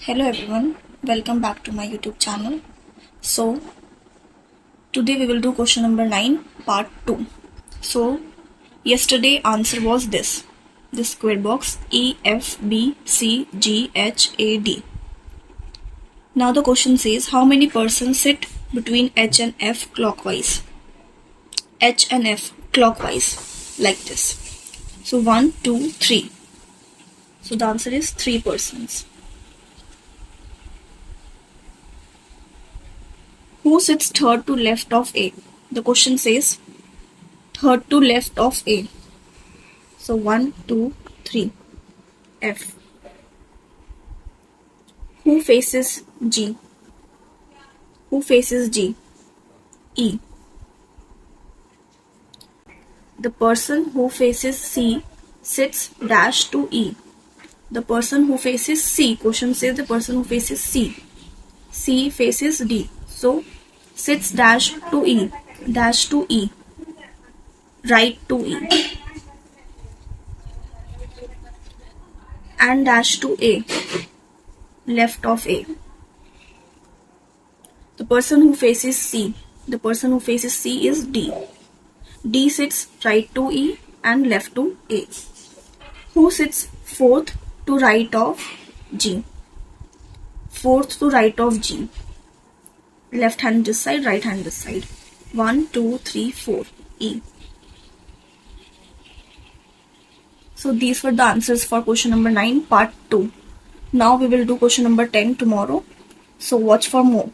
Hello everyone, welcome back to my YouTube channel. So today we will do question number 9 part 2. So yesterday answer was this square box E F B C G H A D. Now the question says how many persons sit between H and F clockwise. H and F clockwise like this. So 1, 2, 3. So the answer is 3 persons. Who sits third to left of A? The question says third to left of A. So 1, 2, 3. F. Who faces G? Who faces G? E. The person who faces C sits dash to E. The person who faces C, question says the person who faces C. C faces D. So sits dash to E. Dash to E. Right to E. And dash to A. Left of A. The person who faces C. The person who faces C is D. D sits right to E and left to A. Who sits fourth to right of G? Fourth to right of G. Left hand this side, right hand this side. 1, 2, 3, 4. E. So these were the answers for question number 9 part 2. Now we will do question number 10 tomorrow. So watch for more.